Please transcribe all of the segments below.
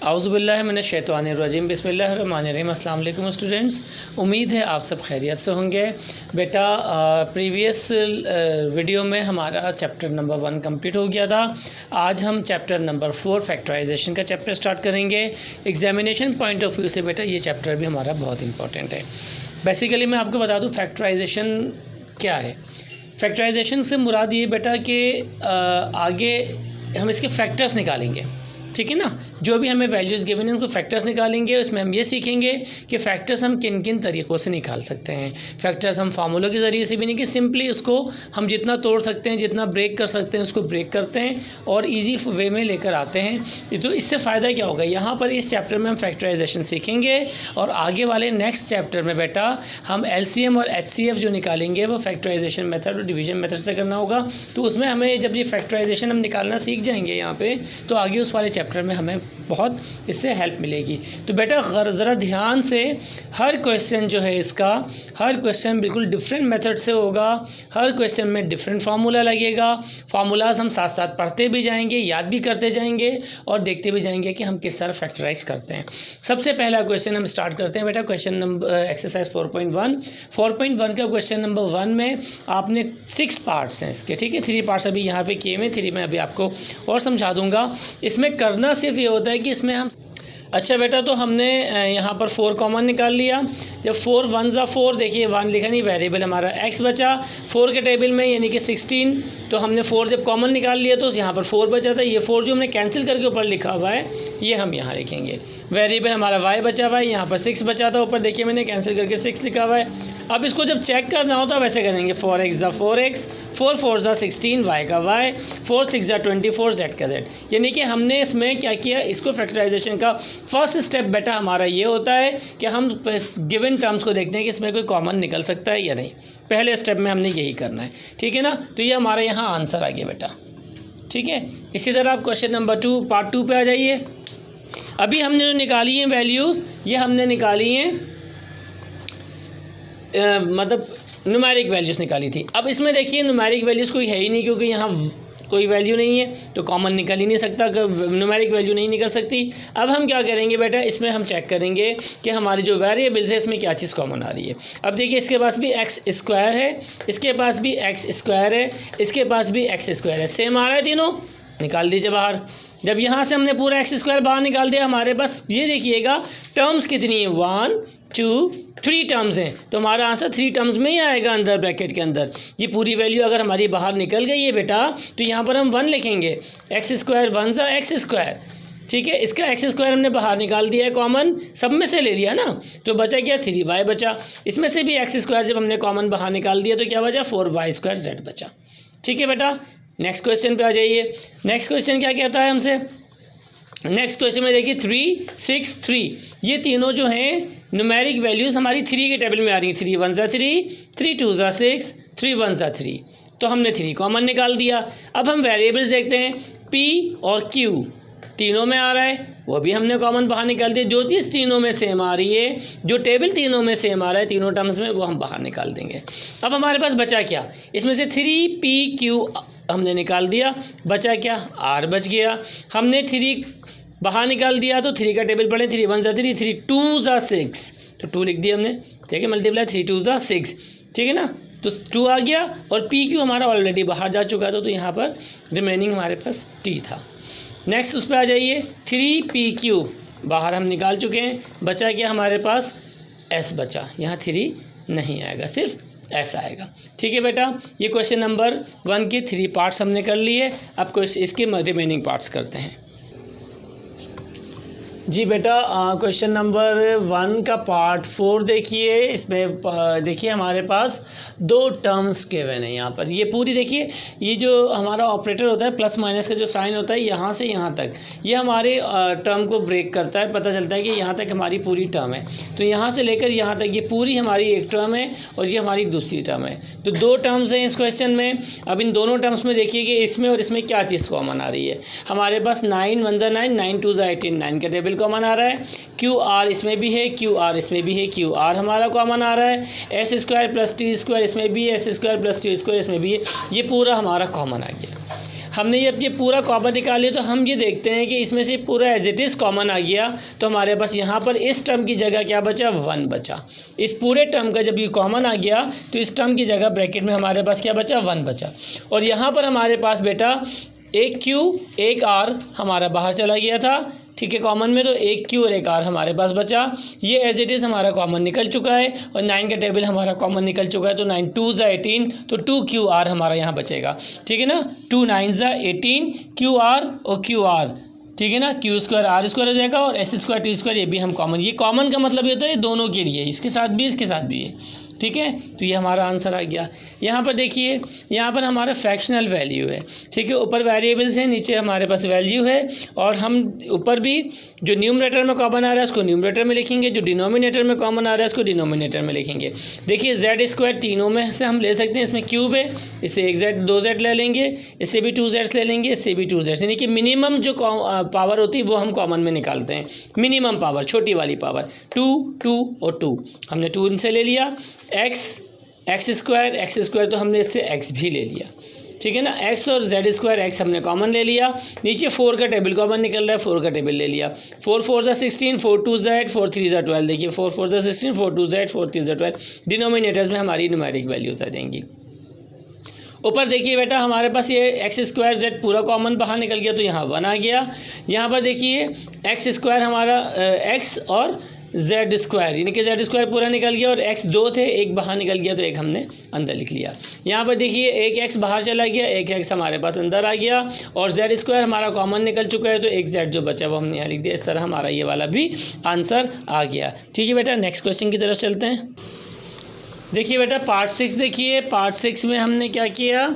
आउज़ुबिल्लाहि मिनश्शैतानिर्रजीम बिस्मिल्लाहिर्रहमानिर्रहीम। अस्सलाम वालेकुम स्टूडेंट्स, उम्मीद है आप सब खैरियत से होंगे। बेटा प्रीवियस वीडियो में हमारा चैप्टर नंबर 1 कंप्लीट हो गया था। आज हम चैप्टर नंबर 4 फैक्टराइजेशन का चैप्टर स्टार्ट करेंगे। एग्जामिनेशन पॉइंट ऑफ व्यू से बेटा ये चैप्टर भी हमारा बहुत इंपॉर्टेंट है। बेसिकली मैं आपको बता दूँ फैक्टराइजेशन क्या है। फैक्टराइजेशन से मुराद ये बेटा कि आगे हम इसके फैक्टर्स निकालेंगे, ठीक है ना। जो भी हमें वैल्यूज़ गिवन है उनको फैक्टर्स निकालेंगे। उसमें हम ये सीखेंगे कि फ़ैक्टर्स हम किन किन तरीक़ों से निकाल सकते हैं। फ़ैक्टर्स हम फार्मूलों के ज़रिए से भी नहीं कि सिंपली उसको हम जितना तोड़ सकते हैं, जितना ब्रेक कर सकते हैं उसको ब्रेक करते हैं और इजी वे में लेकर आते हैं। तो इससे फ़ायदा क्या होगा, यहाँ पर इस चैप्टर में हम फैक्टराइजेशन सीखेंगे और आगे वाले नेक्स्ट चैप्टर में बेटा हम LCM और HCF जो निकालेंगे वो फैक्टराइजेशन मेथड और डिवीजन मेथड से करना होगा। तो उसमें हमें जब ये फैक्टराइजेशन हम निकालना सीख जाएंगे यहाँ पे, तो आगे उस वाले चैप्टर में हमें बहुत इससे हेल्प मिलेगी। तो बेटा ज़रा ध्यान से हर क्वेश्चन जो है इसका, हर क्वेश्चन बिल्कुल डिफरेंट मेथड से होगा। हर क्वेश्चन में डिफरेंट फार्मूला लगेगा। फार्मूलाज हम साथ साथ पढ़ते भी जाएंगे, याद भी करते जाएंगे और देखते भी जाएंगे कि हम किस तरह फैक्टराइज करते हैं। सबसे पहला क्वेश्चन हम स्टार्ट करते हैं बेटा। क्वेश्चन नंबर एक्सरसाइज 4.1 का क्वेश्चन नंबर 1 में आपने 6 पार्ट्स हैं इसके, ठीक है। 3 पार्ट्स अभी यहाँ पे किए हुए, 3 में अभी आपको और समझा दूंगा। इसमें करना सिर्फ ये होता है कि इसमें हम अच्छा बेटा, तो हमने यहाँ पर 4 कॉमन निकाल लिया। जब 4 1 ज़ा 4, देखिए 1 लिखा नहीं, वेरिएबल हमारा x बचा 4 के टेबल में, यानी कि 16। तो हमने 4 जब कॉमन निकाल लिया तो यहाँ पर 4 बचा था। ये 4 जो हमने कैंसिल करके ऊपर लिखा हुआ है ये हम यहाँ लिखेंगे। वेरिएबल हमारा y बचा हुआ है, यहाँ पर 6 बचा था ऊपर, देखिए मैंने कैंसिल करके 6 लिखा हुआ है। अब इसको जब चेक करना होता है वैसे करेंगे। 4x ज़ा 4x, 4 4 ज़ा 16, y का y, 4 6 ज़ा 24, z का z। यानी कि हमने इसमें क्या किया, इसको फैक्टराइजेशन का फर्स्ट स्टेप बेटा हमारा ये होता है कि हम गिवन टर्म्स को देखते हैं कि इसमें कोई कॉमन निकल सकता है या नहीं। पहले स्टेप में हमने यही करना है, ठीक है ना। तो ये हमारा यहाँ आंसर आ गया बेटा, ठीक है। इसी तरह आप क्वेश्चन नंबर 2 पार्ट 2 पे आ जाइए। अभी हमने जो निकाली हैं वैल्यूज़, ये हमने निकाली हैं मतलब न्यूमेरिक वैल्यूज़ निकाली थी। अब इसमें देखिए न्यूमेरिक वैल्यूज़ कोई है ही नहीं, क्योंकि यहाँ कोई वैल्यू नहीं है तो कॉमन निकल ही नहीं सकता, न्यूमेरिक वैल्यू नहीं निकल सकती। अब हम क्या करेंगे बेटा, इसमें हम चेक करेंगे कि हमारी जो वेरिएबल्स है इसमें क्या चीज़ कॉमन आ रही है। अब देखिए इसके पास भी x स्क्वायर है, इसके पास भी x स्क्वायर है, इसके पास भी x स्क्वायर है, सेम आ रहा है तीनों, निकाल दीजिए बाहर। जब यहाँ से हमने पूरा x स्क्वायर बाहर निकाल दिया, हमारे पास ये देखिएगा टर्म्स कितनी है, 1 2 3 टर्म्स हैं। तो हमारा आंसर 3 टर्म्स में ही आएगा अंदर ब्रैकेट के अंदर। ये पूरी वैल्यू अगर हमारी बाहर निकल गई है बेटा, तो यहाँ पर हम 1 लिखेंगे। x स्क्वायर 1 ज़ा x स्क्वायर, ठीक है। इसका x स्क्वायर हमने बाहर निकाल दिया है, कॉमन सब में से ले लिया ना, तो बचा क्या 3y बचा। इसमें से भी x स्क्वायर जब हमने कॉमन बाहर निकाल दिया तो क्या बचा 4y स्क्वायर z बचा, ठीक है बेटा। नेक्स्ट क्वेश्चन पे आ जाइए। नेक्स्ट क्वेश्चन क्या कहता है हमसे, नेक्स्ट क्वेश्चन में देखिए 3 6 3, ये तीनों जो हैं न्यूमेरिक वैल्यूज़ हमारी 3 के टेबल में आ रही हैं। 3 1 ज़ा 3, 3 2 ज़ा 6, 3 1 ज़ा 3। तो हमने 3 कॉमन निकाल दिया। अब हम वेरिएबल्स देखते हैं, p और q तीनों में आ रहा है, वो भी हमने कॉमन बाहर निकाल दिया। जो चीज़ तीनों में सेम आ रही है, जो टेबल तीनों में सेम आ रहा है तीनों टर्म्स में, वो हम बाहर निकाल देंगे। अब हमारे पास बचा क्या, इसमें से 3pq हमने निकाल दिया, बचा क्या r बच गया। हमने 3 बाहर निकाल दिया तो 3 का टेबल पढ़े, 3 1 ज़ा 3, 3 2 ज़ा 6, तो 2 लिख दिया हमने, ठीक है। मल्टीप्लाई 3 2 ज़ा 6, ठीक है ना। तो 2 आ गया और पी क्यू हमारा ऑलरेडी बाहर जा चुका था, तो यहाँ पर रिमेनिंग हमारे पास टी था। नेक्स्ट उस पर आ जाइए, 3pq बाहर हम निकाल चुके हैं, बचा क्या हमारे पास s बचा। यहाँ 3 नहीं आएगा, सिर्फ ऐसा आएगा, ठीक है बेटा। ये क्वेश्चन नंबर 1 के 3 पार्ट्स हमने कर लिए। अब इसके रिमेनिंग पार्ट्स करते हैं। जी बेटा, क्वेश्चन नंबर 1 का पार्ट 4 देखिए। इसमें देखिए हमारे पास 2 टर्म्स के गिवन हैं यहाँ पर। ये पूरी देखिए, ये जो हमारा ऑपरेटर होता है प्लस माइनस का जो साइन होता है यहाँ से यहाँ तक, ये हमारे टर्म को ब्रेक करता है। पता चलता है कि यहाँ तक हमारी पूरी टर्म है, तो यहाँ से लेकर यहाँ तक ये पूरी हमारी एक टर्म है और ये हमारी दूसरी टर्म है। तो 2 टर्म्स हैं इस क्वेश्चन में। अब इन दोनों टर्म्स में देखिए कि इसमें और इसमें क्या चीज़ कॉमन आ रही है। हमारे पास 9 1 ज़ा 9, 9 2 ज़ा 18, 9 का टेबल कॉमन आ रहा है। क्यू आर इसमें भी है, क्यू आर इसमें भी है, क्यू आर हमारा कॉमन आ रहा है। S square plus T square इसमें भी है, S square plus T square इसमें भी है। ये पूरा हमारा कॉमन आ गया। हमने ये अब ये पूरा कॉमन निकाल लिया, तो हम ये देखते हैं कि इसमें से पूरा एज इट इज़ कॉमन आ गया, तो हमारे पास यहाँ पर इस टर्म की जगह क्या बचा, 1 बचा। इस पूरे टर्म का जब ये कॉमन आ गया तो इस टर्म की जगह ब्रैकेट में हमारे पास क्या बचा, 1 बचा। और यहाँ पर हमारे पास बेटा एक Q एक R हमारा बाहर चला गया था, ठीक है, कॉमन में, तो एक Q और एक R हमारे पास बचा। ये एज इट इज़ हमारा कॉमन निकल चुका है और 9 का टेबल हमारा कॉमन निकल चुका है, तो 9 2 ज़ा 18, तो 2QR हमारा यहाँ बचेगा, ठीक है ना। 2 9 ज़ा 18 QR और QR, ठीक है ना, Q स्क्वायर R स्क्वायर हो जाएगा और S स्क्वायर T स्क्वायर, ये भी हम कॉमन, ये कॉमन का मतलब ये होता है दोनों के लिए, इसके साथ भी इसके साथ भी है, ठीक है। तो ये हमारा आंसर आ गया। यहाँ पर देखिए, यहाँ पर हमारा फ्रैक्शनल वैल्यू है, ठीक है, ऊपर वेरिएबल्स हैं, नीचे हमारे पास वैल्यू है, और हम ऊपर भी जो न्यूमरेटर में कॉमन आ रहा है उसको न्यूमरेटर में लिखेंगे, जो डिनोमिनेटर में कॉमन आ रहा है उसको डिनोमिनेटर में लिखेंगे। देखिए Z स्क्वायर तीनों में से हम ले सकते हैं, इसमें क्यूब है, इससे एक Z 2 Z ले लेंगे, इससे भी 2 Z ले लेंगे, इससे भी 2 Z, यानी कि मिनिमम जो पावर होती है वो हम कॉमन में निकालते हैं, मिनिमम पावर, छोटी वाली पावर, 2 2 और 2, हमने 2 इनसे ले लिया। एक्स स्क्वायर तो हमने इससे x भी ले लिया, ठीक है ना। x और z स्क्वायर, x हमने कॉमन ले लिया, नीचे 4 का टेबल कॉमन निकल रहा है, 4 का टेबल ले लिया। 4 4 ज़ा 16, 4 2 ज़ा 8, 4 3 ज़ा 12, देखिए 4 4 ज़ा 16, 4 2 ज़ा 8, 4 3 ज़ा 12, डिनोमिनेटर्स में हमारी न्यूमेरिक वैल्यूज आ जाएंगी। ऊपर देखिए बेटा हमारे पास ये एक्स स्क्वायर जेड पूरा कॉमन बाहर निकल गया, तो यहाँ 1 आ गया। यहाँ पर देखिए एक्स स्क्वायर हमारा एक्स और जेड स्क्वायर, यानी कि जेड स्क्वायर पूरा निकल गया और एक्स 2 थे, एक बाहर निकल गया, तो एक हमने अंदर लिख लिया। यहाँ पर देखिए एक एक्स बाहर चला गया, एक एक्स हमारे पास अंदर आ गया, और जेड स्क्वायर हमारा कॉमन निकल चुका है, तो एक जेड जो बचा वो हमने यहाँ लिख दिया। इस तरह हमारा ये वाला भी आंसर आ गया, ठीक है बेटा। नेक्स्ट क्वेश्चन की तरफ चलते हैं। देखिए बेटा पार्ट 6 देखिए, पार्ट 6 में हमने क्या किया,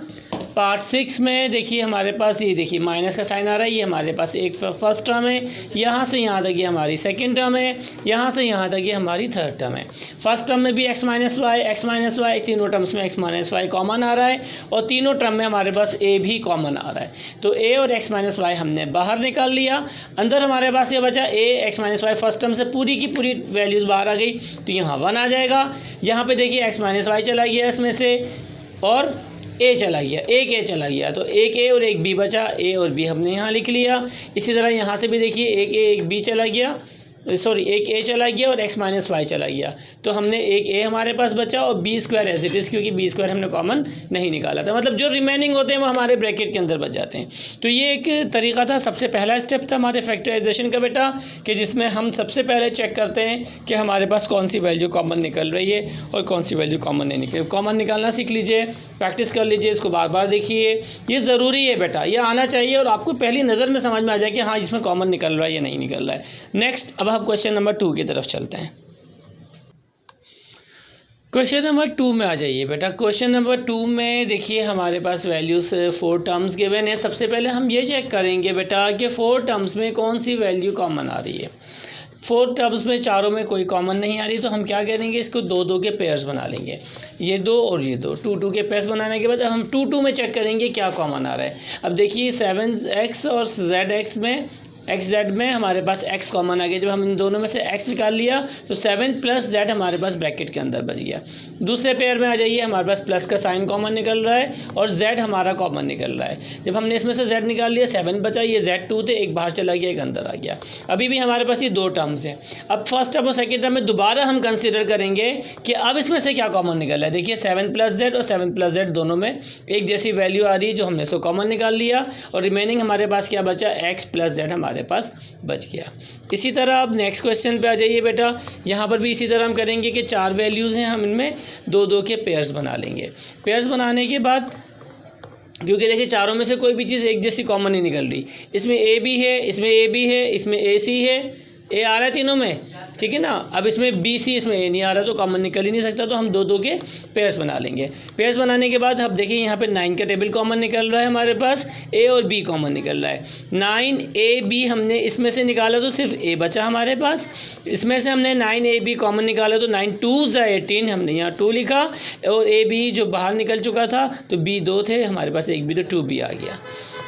पार्ट 6 में देखिए हमारे पास ये देखिए माइनस का साइन आ रहा है, ये हमारे पास एक फर्स्ट टर्म है, यहाँ से यहाँ तक ये हमारी सेकंड टर्म है, यहाँ से यहाँ तक ये हमारी थर्ड टर्म है। फर्स्ट टर्म में भी x माइनस वाई, तीनों टर्म्स में x माइनस वाई कॉमन आ रहा है, और तीनों टर्म में हमारे पास a भी कॉमन आ रहा है, तो a और x माइनस वाई हमने बाहर निकाल लिया। अंदर हमारे पास ये बचा a x minus y, first term से पूरी की पूरी वैल्यूज़ बाहर आ गई, तो यहाँ 1 आ जाएगा। यहाँ पर देखिए x माइनस वाई चला गया इसमें से, और ए चला गया, एक ए चला गया, तो एक ए और एक बी बचा, ए और बी हमने यहाँ लिख लिया। इसी तरह यहाँ से भी देखिए एक ए एक बी चला गया, सॉरी एक ए चला गया और x माइनस वाई चला गया, तो हमने एक ए हमारे पास बचा और B square as it is, क्योंकि बी स्क्वायर हमने कॉमन नहीं निकाला था, मतलब जो रिमेनिंग होते हैं वो हमारे ब्रैकेट के अंदर बच जाते हैं। तो ये एक तरीका था, सबसे पहला स्टेप था हमारे फैक्टराइजेशन का बेटा, कि जिसमें हम सबसे पहले चेक करते हैं कि हमारे पास कौन सी वैल्यू कॉमन निकल रही है और कौन सी वैल्यू कॉमन नहीं निकल। कॉमन निकालना सीख लीजिए, प्रैक्टिस कर लीजिए, इसको बार बार देखिए, ये ज़रूरी है बेटा, ये आना चाहिए और आपको पहली नज़र में समझ में आ जाए कि हाँ इसमें कॉमन निकल रहा है या नहीं निकल रहा है। नेक्स्ट अब हम क्वेश्चन नंबर 2 की तरफ चलते हैं। क्वेश्चन नंबर 2 में आ जाइए बेटा। क्वेश्चन नंबर 2 में देखिए हमारे पास वैल्यूज़ 4 टर्म्स गिवन है। सबसे पहले हम ये चेक करेंगे बेटा कि 4 टर्म्स में कौन सी वैल्यू कॉमन आ रही है। 4 टर्म्स में चारों में कोई कॉमन नहीं आ रही, तो हम क्या करेंगे, इसको 2-2 के पेयर्स बना लेंगे, ये 2 और ये 2, 2-2 के पेयर्स बनाने के बाद हम 2-2 में चेक करेंगे क्या कॉमन आ रहा है। अब देखिए 7x और zx में XZ में हमारे पास x कॉमन आ गया। जब हम इन दोनों में से x निकाल लिया तो 7 + z हमारे पास ब्रैकेट के अंदर बच गया। दूसरे पेयर में आ जाइए, हमारे पास प्लस का साइन कॉमन निकल रहा है और z हमारा कॉमन निकल रहा है। जब हमने इसमें से z निकाल लिया, 7 बचा, ये z2 थे, एक बाहर चला गया, एक अंदर आ गया। अभी भी हमारे पास ये 2 टर्म्स हैं। अब फर्स्ट टर्म और सेकेंड टर्म में दोबारा हम कंसिडर करेंगे कि अब इसमें से क्या कॉमन निकल रहा है। देखिए 7 + z और 7 + z दोनों में एक जैसी वैल्यू आ रही है, जो हमने इसको कॉमन निकाल लिया, और रिमेनिंग हमारे पास क्या बचा, x + z हमारे पास बच गया। इसी तरह अब नेक्स्ट क्वेश्चन पे आ जाइए बेटा। यहाँ पर भी इसी तरह हम करेंगे कि 4 वैल्यूज़ हैं, हम इनमें 2-2 के पेयर्स बना लेंगे। पेयर्स बनाने के बाद, क्योंकि देखिए चारों में से कोई भी चीज़ एक जैसी कॉमन नहीं निकल रही, इसमें ए भी है, इसमें ए भी है, इसमें ए सी है, ए आ रहा है तीनों में, ठीक है ना। अब इसमें बी सी, इसमें ए नहीं आ रहा, तो कॉमन निकल ही नहीं सकता, तो हम 2-2 के पेयर्स बना लेंगे। पेयर्स बनाने के बाद अब देखिए यहाँ पे 9 का टेबल कॉमन निकल रहा है, हमारे पास ए और बी कॉमन निकल रहा है। 9 ए बी हमने इसमें से निकाला तो सिर्फ ए बचा हमारे पास, इसमें से हमने 9 ए बी कॉमन निकाला तो 9 2 ज़ा 18 हमने यहाँ 2 लिखा, और ए बी जो बाहर निकल चुका था तो बी 2 थे हमारे पास, एक बी तो 2 बी आ गया।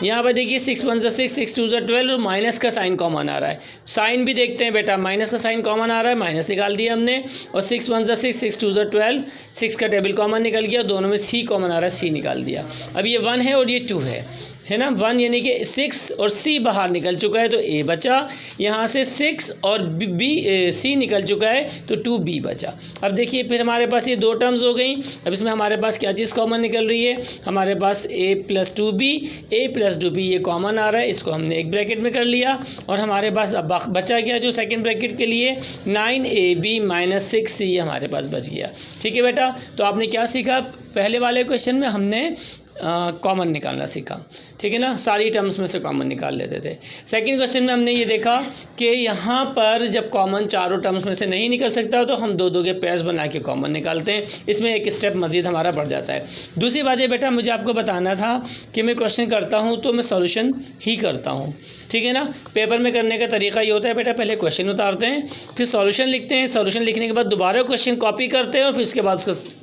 यहाँ पर देखिए 6 1 6 6 2 12 और माइनस का साइन कॉमन आ रहा है। साइन भी देखते हैं बेटा, माइनस का साइन कॉमन आ रहा है, माइनस निकाल दिया हमने। और 6 1 6 6 2 12, 6 का टेबल कॉमन निकल गया, दोनों में सी कॉमन आ रहा है, सी निकाल दिया। अब ये 1 है और ये 2 है ना। 1 यानी कि 6 और सी बाहर निकल चुका है तो ए बचा, यहाँ से 6 और सी निकल चुका है तो 2b बचा। अब देखिए फिर हमारे पास ये 2 टर्म्स हो गई। अब इसमें हमारे पास क्या चीज़ कॉमन निकल रही है, हमारे पास a + 2b ये कॉमन आ रहा है, इसको हमने एक ब्रैकेट में कर लिया। और हमारे पास अब बचा गया जो सेकेंड ब्रैकेट के लिए 9ab - 6c हमारे पास बच गया। ठीक है बेटा, तो आपने क्या सीखा, पहले वाले क्वेश्चन में हमने कॉमन निकालना सीखा, ठीक है ना, सारी टर्म्स में से कॉमन निकाल लेते थे। सेकंड क्वेश्चन में हमने ये देखा कि यहाँ पर जब कॉमन चारों टर्म्स में से नहीं निकल सकता तो हम 2 के पेयर्स बना के कॉमन निकालते हैं, इसमें एक स्टेप मज़ीद हमारा बढ़ जाता है। दूसरी बात ये बेटा मुझे आपको बताना था कि मैं क्वेश्चन करता हूँ तो मैं सोल्यूशन ही करता हूँ, ठीक है ना। पेपर में करने का तरीका ये होता है बेटा, पहले क्वेश्चन उतारते हैं, फिर सोल्यूशन लिखते हैं, सोल्यूशन लिखने के बाद दोबारा क्वेश्चन कॉपी करते हैं और फिर उसके बाद उसको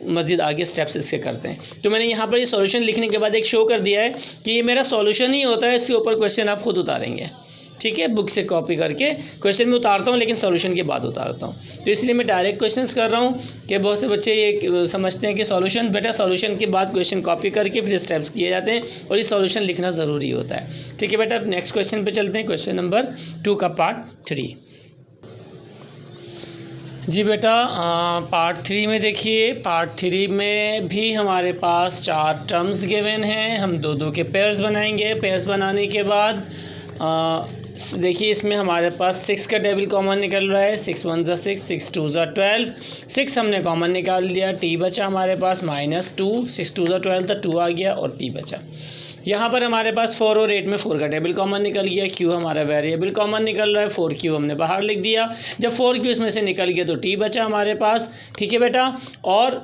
मज़ीद आगे स्टेप्स इसके करते हैं। तो मैंने यहाँ पर ये सॉल्यूशन लिखने के बाद एक शो कर दिया है कि ये मेरा सॉल्यूशन ही होता है, इसके ऊपर क्वेश्चन आप खुद उतारेंगे, ठीक है। बुक से कॉपी करके क्वेश्चन में उतारता हूँ लेकिन सॉल्यूशन के बाद उतारता हूँ। तो इसलिए मैं डायरेक्ट क्वेश्चंस कर रहा हूँ कि बहुत से बच्चे ये समझते हैं कि सॉल्यूशन बेटा सॉल्यूशन के बाद क्वेश्चन कॉपी करके फिर स्टेप्स किए जाते हैं और ये सॉल्यूशन लिखना ज़रूरी होता है, ठीक है बेटा। नेक्स्ट क्वेश्चन पर चलते हैं, क्वेश्चन नंबर 2 का पार्ट 3। जी बेटा पार्ट 3 में देखिए, पार्ट 3 में भी हमारे पास 4 टर्म्स गिवन हैं, हम 2 के पेयर्स बनाएंगे। पेयर्स बनाने के बाद देखिए इसमें हमारे पास 6 का टेबल कॉमन निकल रहा है, 6 1 6 6 2 12, 6 हमने कॉमन निकाल लिया, t बचा हमारे पास -2, 6 2 12 था, 2 आ गया और p बचा। यहाँ पर हमारे पास 4 और 8 में 4 का टेबल कॉमन निकल गया, q हमारा वेरिएबल कॉमन निकल रहा है, 4q हमने बाहर लिख दिया। जब 4q इसमें से निकल गया तो t बचा हमारे पास, ठीक है बेटा। और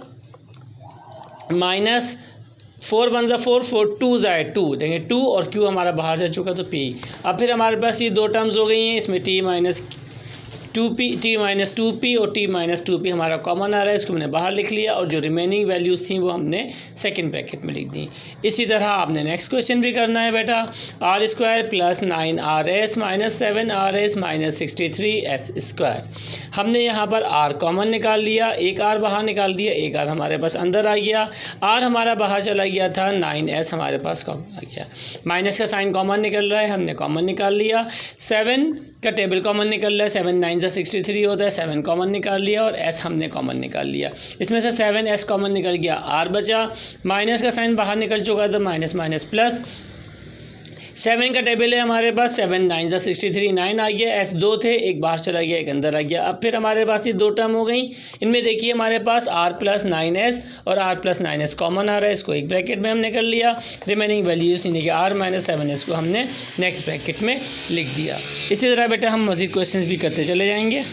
-4 1 4 4 2 आए 2, देखें 2 और q हमारा बाहर जा चुका तो p। अब फिर हमारे पास ये 2 टर्म्स हो गई हैं, इसमें t - 2p और t - 2p हमारा कॉमन आ रहा है, इसको हमने बाहर लिख लिया और जो रिमेनिंग वैल्यूज़ थी वो हमने सेकंड ब्रैकेट में लिख दी। इसी तरह आपने नेक्स्ट क्वेश्चन भी करना है बेटा, r² + 9rs - 7rs - 63s²। हमने यहाँ पर r कॉमन निकाल लिया, एक r बाहर निकाल दिया, एक r हमारे पास अंदर आ गया, r हमारा बाहर चला गया था, 9s हमारे पास कॉमन आ गया, माइनस का साइन कॉमन निकल रहा है, हमने कॉमन निकाल लिया। 7 का टेबल कॉमन निकल रहा है, 7 9 63 होता है, 7 कॉमन निकाल लिया और s हमने कॉमन निकाल लिया। इसमें से 7s कॉमन निकल गया, r बचा, माइनस का साइन बाहर निकल चुका था, माइनस माइनस प्लस। 7 का टेबल है हमारे पास, 7 9 63, 9 आ गया, s 2 थे, एक बाहर चला गया, एक अंदर आ गया। अब फिर हमारे पास ये 2 टर्म हो गई, इनमें देखिए हमारे पास r + 9s और r + 9s कॉमन आ रहा है, इसको एक ब्रैकेट में हमने कर लिया। रिमेनिंग वैल्यूज यानी कि r - 7s को हमने नेक्स्ट ब्रैकेट में लिख दिया। इसी तरह बेटा हम मज़ीद क्वेश्चंस भी करते चले जाएंगे।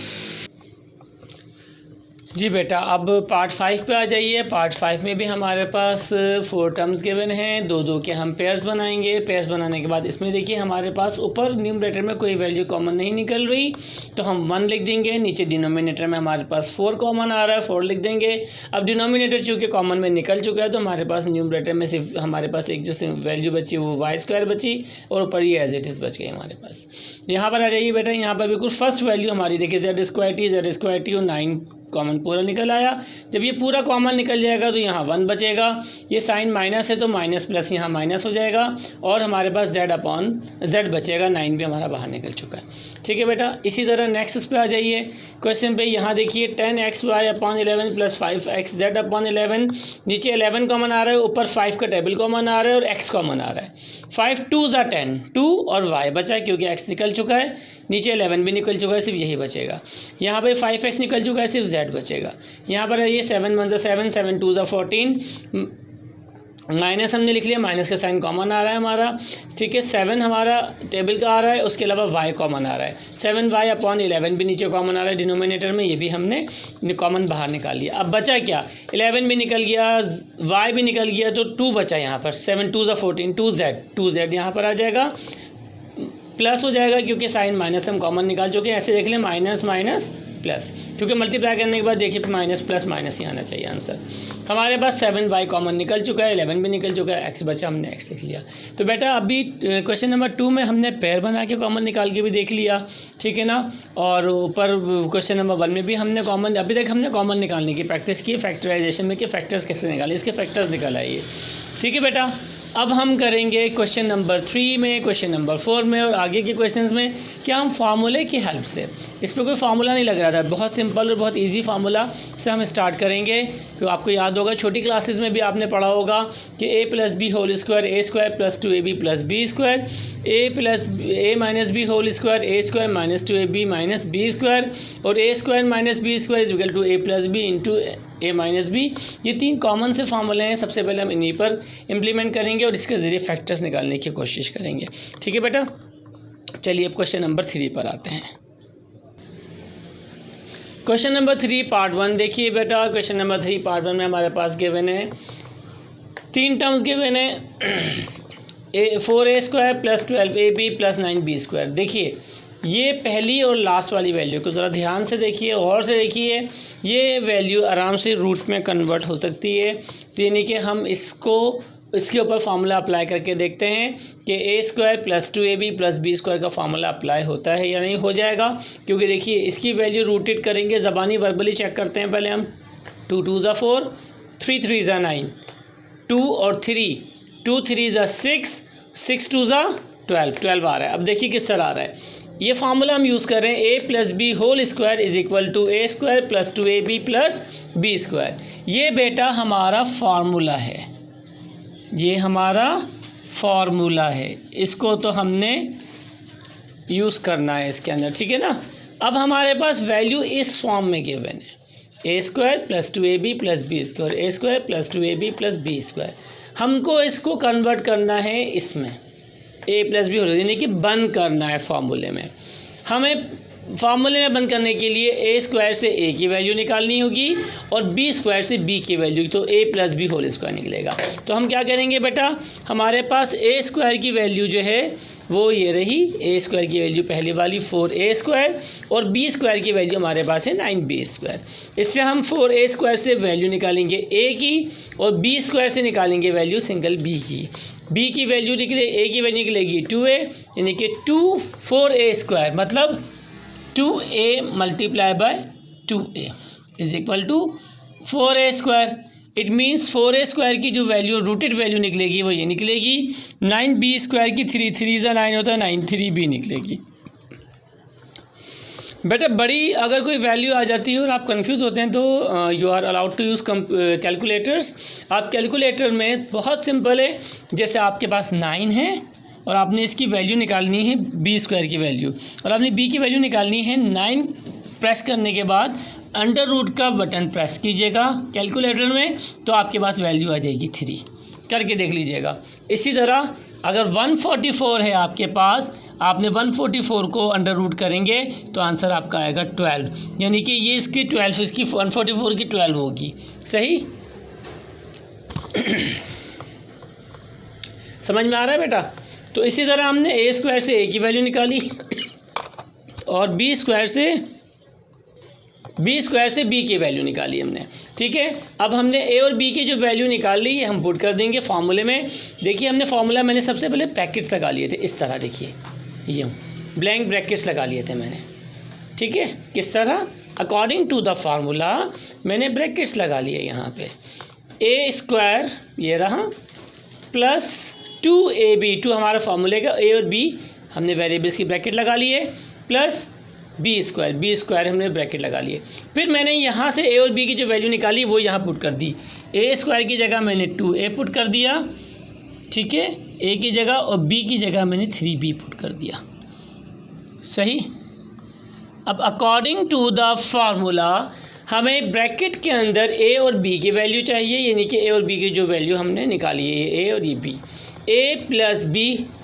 जी बेटा अब पार्ट 5 पे आ जाइए। पार्ट 5 में भी हमारे पास 4 टर्म्स गिवन हैं, 2 के हम पेयर्स बनाएंगे। पेयर्स बनाने के बाद इसमें देखिए हमारे पास ऊपर न्यूमरेटर में कोई वैल्यू कॉमन नहीं निकल रही तो हम 1 लिख देंगे, नीचे डिनोमिनेटर में हमारे पास 4 कॉमन आ रहा है, 4 लिख देंगे। अब डिनोमिनेटर चूँकि कॉमन में निकल चुका है तो हमारे पास न्यूमरेटर में सिर्फ हमारे पास एक जो वैल्यू बची वो y² बची और ऊपर ये एज इट इज़ बच गई हमारे पास। यहाँ पर आ जाइए बेटा, यहाँ पर बिल्कुल फर्स्ट वैल्यू हमारी देखिए z² और 9 कॉमन पूरा निकल आया। जब ये पूरा कॉमन निकल जाएगा तो यहाँ 1 बचेगा, ये साइन माइनस है तो माइनस प्लस यहाँ माइनस हो जाएगा और हमारे पास z बचेगा, 9 भी हमारा बाहर निकल चुका है। ठीक है बेटा, इसी तरह नेक्स्ट उस पर आ जाइए क्वेश्चन पे। यहाँ देखिए 10xy/11 + 5xz/11, नीचे 11 कॉमन आ रहा है, ऊपर 5 का टेबल कॉमन आ रहा है और x कॉमन आ रहा है। 5 2 = 10, 2 और y बचा क्योंकि x निकल चुका है, नीचे 11 भी निकल चुका है, सिर्फ यही बचेगा। यहाँ पे 5x निकल चुका है, सिर्फ z बचेगा। यहाँ पर ये 7 1 7, 7 2 14, माइनस हमने लिख लिया, माइनस का साइन कॉमन आ रहा है हमारा। ठीक है, 7 हमारा टेबल का आ रहा है, उसके अलावा y कॉमन आ रहा है, 7y/11 भी नीचे कॉमन आ रहा है डिनोमिनेटर में, ये भी हमने कॉमन बाहर निकाल लिया। अब बचा क्या, 11 भी निकल गया, y भी निकल गया तो 2 बचा यहाँ पर, 7 2 14, 2z यहाँ पर आ जाएगा, प्लस हो जाएगा क्योंकि साइन माइनस हम कॉमन निकाल चुके हैं। ऐसे देख लें, माइनस माइनस प्लस, क्योंकि मल्टीप्लाई करने के बाद देखिए माइनस प्लस माइनस ही आना चाहिए आंसर। हमारे पास 7y कॉमन निकल चुका है, 11 भी निकल चुका है, x बचा, हमने x लिख लिया। तो बेटा अभी क्वेश्चन नंबर 2 में हमने पेयर बना के कॉमन निकाल के भी देख लिया, ठीक है ना। और ऊपर क्वेश्चन नंबर 1 में भी हमने कॉमन, अभी तक हमने कॉमन निकालने की प्रैक्टिस की, फैक्टराइजेशन में कि फैक्टर्स कैसे निकालें, इसके फैक्टर्स निकाल आइए, ठीक है बेटा। अब हम करेंगे क्वेश्चन नंबर 3 में, क्वेश्चन नंबर 4 में और आगे के क्वेश्चंस में क्या हम फार्मूले की हेल्प से, इस पर कोई फार्मूला नहीं लग रहा था, बहुत सिंपल और बहुत इजी फार्मूला से हम स्टार्ट करेंगे। तो आपको याद होगा छोटी क्लासेस में भी आपने पढ़ा होगा कि a + b whole square a square + 2ab + b square, a minus B whole square a square - 2ab - b square और a square - b square is equal to a + b into a minus B. ये 3 common से फार्मूले हैं, सबसे पहले हम इन्हीं पर इम्प्लीमेंट करेंगे और इसके ज़रिए फैक्टर्स निकालने की कोशिश करेंगे, ठीक है बेटा। चलिए अब क्वेश्चन नंबर 3 पर आते हैं। क्वेश्चन नंबर 3 पार्ट 1 देखिए बेटा। क्वेश्चन नंबर 3 पार्ट 1 में हमारे पास गिवन है 3 टर्म्स गिवन है 4a² + 12ab + 9b स्क्वायर। देखिए ये पहली और लास्ट वाली वैल्यू को ज़रा ध्यान से देखिए, और से देखिए, ये वैल्यू आराम से रूट में कन्वर्ट हो सकती है। तो यानी कि हम इसके ऊपर फार्मूला अप्लाई करके देखते हैं कि a² + 2ab + b स्क्वायर का फार्मूला अप्लाई होता है या नहीं हो जाएगा। क्योंकि देखिए इसकी वैल्यू रूटेड करेंगे, ज़बानी वर्बली चेक करते हैं पहले हम। 2 × 2 = 4, 3 × 3 = 9, 2 और 3, 2 × 3 = 6, 6 × 2 = 12, 12 आ रहा है। अब देखिए किस तरह आ रहा है, ये फार्मूला हम यूज़ कर रहे हैं a + b whole square is equal to a² + 2ab + b square. ये बेटा हमारा फार्मूला है, ये हमारा फार्मूला है, इसको तो हमने यूज़ करना है इसके अंदर, ठीक है ना। अब हमारे पास वैल्यू इस फॉर्म में गिवन है a² + 2ab + b square, a² + 2ab + b square. हमको इसको कन्वर्ट करना है इसमें a + b होल, यानी कि बंद करना है फार्मूले में। हमें फार्मूले में बंद करने के लिए a² से a की वैल्यू निकालनी होगी और b² से b की वैल्यू, तो a + b होल स्क्वायर निकलेगा। तो हम क्या करेंगे बेटा, हमारे पास a² की वैल्यू जो है वो ये रही, a² की वैल्यू पहले वाली 4a² और b² की वैल्यू हमारे पास है 9b²। इससे हम 4a² से वैल्यू निकालेंगे a की और b² से निकालेंगे वैल्यू सिंगल b की। b की वैल्यू निकले, a की वैल्यू निकलेगी 2a, यानी कि 4a² मतलब 2a × 2a is equal to 4a²। It means 4a² की जो वैल्यू रूटेड वैल्यू निकलेगी वो ये निकलेगी, 9b² की 3 × 3 = 9 होता है, 9 3b निकलेगी। बेटा बड़ी अगर कोई वैल्यू आ जाती है और आप कंफ्यूज होते हैं तो you are allowed to use calculators. आप कैलकुलेटर में बहुत सिंपल है, जैसे आपके पास 9 है और आपने इसकी वैल्यू निकालनी है b² की वैल्यू, और आपने b की वैल्यू निकालनी है 9 प्रेस करने के बाद √ का बटन प्रेस कीजिएगा कैलकुलेटर में, तो आपके पास वैल्यू आ जाएगी 3, करके देख लीजिएगा। इसी तरह अगर 144 है आपके पास, आपने 144 को √ करेंगे तो आंसर आपका आएगा 12, यानी कि ये इसकी 12, इसकी 144 की 12 होगी, सही। समझ में आ रहा है बेटा। तो इसी तरह हमने a² से a की वैल्यू निकाली और b² से b की वैल्यू निकाली हमने, ठीक है। अब हमने a और b की जो वैल्यू निकाल ली है हम पुट कर देंगे फार्मूले में। देखिए हमने फार्मूला, मैंने सबसे पहले ब्रैकेट्स लगा लिए थे इस तरह, देखिए ये ब्लैंक ब्रैकेट्स लगा लिए थे मैंने, ठीक है। किस तरह, अकॉर्डिंग टू द फार्मूला मैंने ब्रैकेट्स लगा लिए यहाँ पे, a² ये रहा प्लस 2ab, 2 हमारा फार्मूले का, a और b हमने वेरिएबल्स की ब्रैकेट लगा लिए, प्लस b² हमने ब्रैकेट लगा लिए। फिर मैंने यहाँ से a और b की जो वैल्यू निकाली वो यहाँ पुट कर दी, a² की जगह मैंने 2a पुट कर दिया, ठीक है, a की जगह, और b की जगह मैंने 3b पुट कर दिया, सही। अब अकॉर्डिंग टू द फार्मूला हमें ब्रैकेट के अंदर a और b की वैल्यू चाहिए, यानी कि a और b की जो वैल्यू हमने निकाली है, ये a और ये b, a + b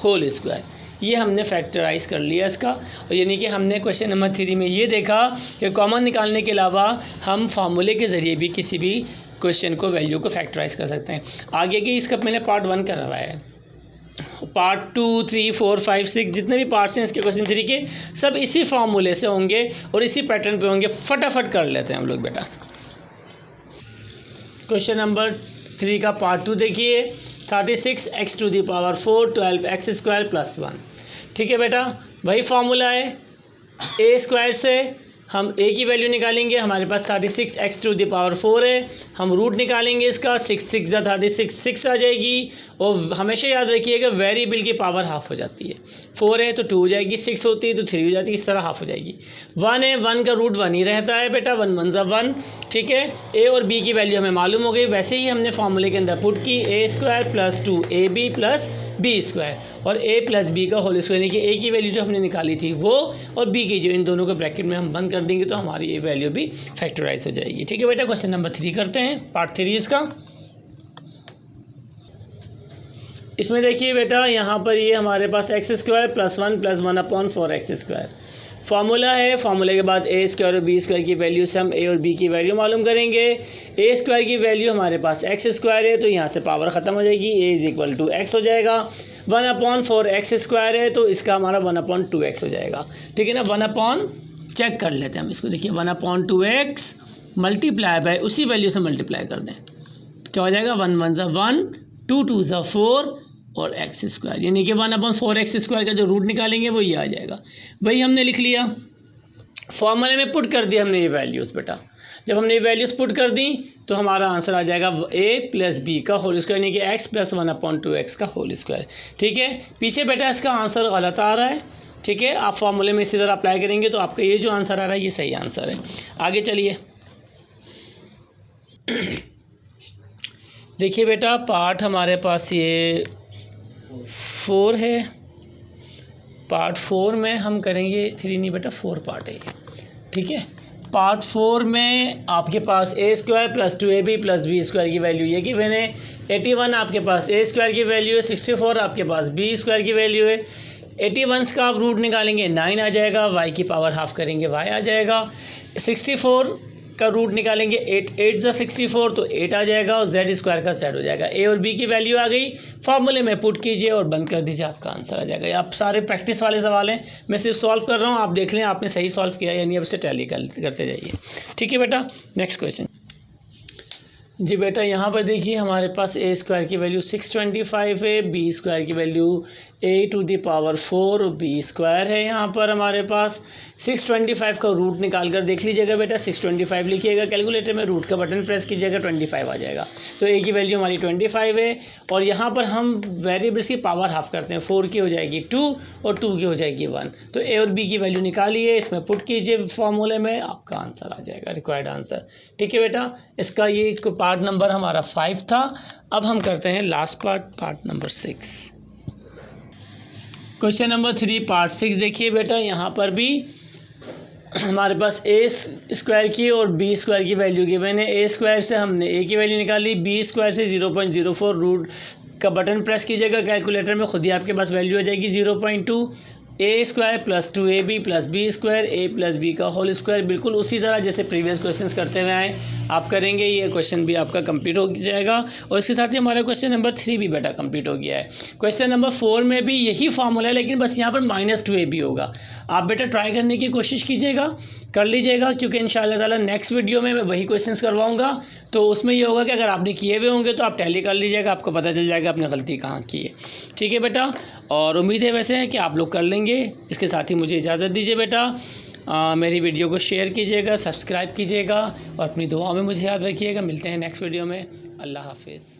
whole square, ये हमने फैक्टराइज कर लिया इसका। और यानी कि हमने क्वेश्चन नंबर 3 में ये देखा कि कॉमन निकालने के अलावा हम फार्मूले के ज़रिए भी किसी भी क्वेश्चन को, वैल्यू को फैक्टराइज कर सकते हैं। आगे की इसका मैंने पार्ट 1 करवाया है, पार्ट 2, 3, 4, 5, 6 जितने भी पार्ट्स हैं इसके क्वेश्चन 3 के सब इसी फार्मूले से होंगे और इसी पैटर्न पे होंगे। फटाफट कर लेते हैं हम लोग बेटा। क्वेश्चन नंबर 3 का पार्ट 2 देखिए, 36x to the power 4 12x square plus 1। ठीक है बेटा, वही फार्मूला है। ए स्क्वायर से हम ए की वैल्यू निकालेंगे, हमारे पास 36x टू द पावर 4 है, हम रूट निकालेंगे इसका, 6 6 जा 36 6 आ जाएगी। और हमेशा याद रखिएगा वेरिएबल की पावर हाफ हो जाती है। 4 है तो 2 हो जाएगी, 6 होती है तो 3 हो जाती है, इस तरह हाफ हो जाएगी। 1 है, 1 का रूट 1 ही रहता है बेटा, 1 1 जा 1। ठीक है, ए और बी की वैल्यू हमें मालूम हो गई, वैसे ही हमने फार्मूले के अंदर पुट की, A square plus 2ab plus B square और ए प्लस बी का होल स्क्वायर, यानी कि ए की वैल्यू जो हमने निकाली थी वो और बी की जो, इन दोनों को ब्रैकेट में हम बंद कर देंगे तो हमारी ये वैल्यू भी फैक्टराइज हो जाएगी। ठीक है बेटा, क्वेश्चन नंबर 3 करते हैं, पार्ट 3 इसका। इसमें देखिए बेटा, यहाँ पर ये हमारे पास एक्स स्क्वायर प्लस 1 प्लस 1/4 एक्स स्क्वायर फार्मूला है। फार्मूले के बाद ए स्क्वायर और बी स्क्वायर की वैल्यू से हम ए और बी की वैल्यू मालूम करेंगे। ए स्क्वायर की वैल्यू हमारे पास एक्स स्क्वायर है तो यहाँ से पावर ख़त्म हो जाएगी, a is equal to x हो जाएगा। 1/4 एक्स स्क्वायर है तो इसका हमारा 1/2x हो जाएगा। ठीक है ना, 1 चेक कर लेते हैं हम इसको। देखिए 1/2x मल्टीप्लाई बाय उसी वैल्यू से मल्टीप्लाई कर दें, क्या हो जाएगा, 1 1 ज़ा 1, 2 2 ज़ा 4 और एक्स स्क्वायर, यानी कि 1/4 एक्स स्क्वायर का जो रूट निकालेंगे वो ये आ जाएगा। वही हमने लिख लिया, फॉर्मूले में पुट कर दिया हमने ये वैल्यूज़ बेटा। जब हमने ये वैल्यूज़ पुट कर दी तो हमारा आंसर आ जाएगा a प्लस बी का होल स्क्वायर, यानी कि x प्लस 1/2x का होल स्क्वायर। ठीक है, पीछे बेटा इसका आंसर गलत आ रहा है। ठीक है, आप फॉर्मूले में इसी तरह अप्लाई करेंगे तो आपका ये जो आंसर आ रहा है ये सही आंसर है। आगे चलिए देखिए बेटा, पार्ट हमारे पास ये 4 है। पार्ट 4 में हम करेंगे 3 नहीं बेटा, 4 पार्ट है। ठीक है, पार्ट 4 में आपके पास A square plus 2ab plus B square की वैल्यू ये कि मैंने 81 आपके पास ए स्क्वायर की वैल्यू है, 64 आपके पास बी स्क्वायर की वैल्यू है। 81 का आप रूट निकालेंगे 9 आ जाएगा, y की पावर हाफ करेंगे y आ जाएगा। 64 का रूट निकालेंगे 8 8 ज़ा 64 तो 8 आ जाएगा और z स्क्वायर का z हो जाएगा। a और b की वैल्यू आ गई, फार्मूले में पुट कीजिए और बंद कर दीजिए, आपका आंसर आ जाएगा। आप सारे प्रैक्टिस वाले सवाल हैं, मैं सिर्फ सॉल्व कर रहा हूँ, आप देख लें आपने सही सॉल्व किया यानी अब से टैली करते जाइए। ठीक है बेटा, नेक्स्ट क्वेश्चन। जी बेटा, यहाँ पर देखिए हमारे पास ए स्क्वायर की वैल्यू 625 है, बी स्क्वायर की value a to the power 4 b square है। यहाँ पर हमारे पास 625 का रूट निकाल कर देख लीजिएगा बेटा, 625 लिखिएगा कैलकुलेटर में, रूट का बटन प्रेस कीजिएगा 25 आ जाएगा। तो a की वैल्यू हमारी 25 है और यहाँ पर हम वेरिएबल्स की पावर हाफ करते हैं, 4 की हो जाएगी 2 और 2 की हो जाएगी 1। तो a और b की वैल्यू निकालिए, इसमें पुट कीजिए फॉर्मूले में, आपका आंसर आ जाएगा, रिक्वायर्ड आंसर। ठीक है बेटा, इसका ये पार्ट नंबर हमारा 5 था। अब हम करते हैं last part, part number 6। Question number 3 part 6 देखिए बेटा, यहाँ पर भी हमारे पास ए स्क्वायर की और बी स्क्वायर की वैल्यू की, मैंने ए स्क्वायर से हमने ए की वैल्यू निकाली, बी स्क्वायर से 0.04 रूट का बटन प्रेस कीजिएगा कैलकुलेटर में, खुद ही आपके पास वैल्यू आ जाएगी 0.2। A square plus 2ab plus B square, A plus B का होल स्क्वायर, बिल्कुल उसी तरह जैसे प्रीवियस क्वेश्चंस करते हुए आए आप करेंगे, ये क्वेश्चन भी आपका कंप्लीट हो जाएगा। और इसके साथ ही हमारा क्वेश्चन नंबर 3 भी बेटा कंप्लीट हो गया है। क्वेश्चन नंबर 4 में भी यही फॉर्मूला है, लेकिन बस यहाँ पर -2ab होगा। आप बेटा ट्राई करने की कोशिश कीजिएगा, कर लीजिएगा, क्योंकि इंशाअल्लाह ताला नेक्स्ट वीडियो में मैं वही क्वेश्चंस करवाऊँगा। तो उसमें ये होगा कि अगर आपने किए हुए होंगे तो आप टैली कर लीजिएगा, आपको पता चल जाएगा आपने गलती कहाँ की है। ठीक है बेटा, और उम्मीद है वैसे है कि आप लोग कर लेंगे। इसके साथ ही मुझे इजाज़त दीजिए बेटा, मेरी वीडियो को शेयर कीजिएगा, सब्सक्राइब कीजिएगा और अपनी दुआओं में मुझे याद रखिएगा। मिलते हैं नेक्स्ट वीडियो में, अल्लाह हाफिज़।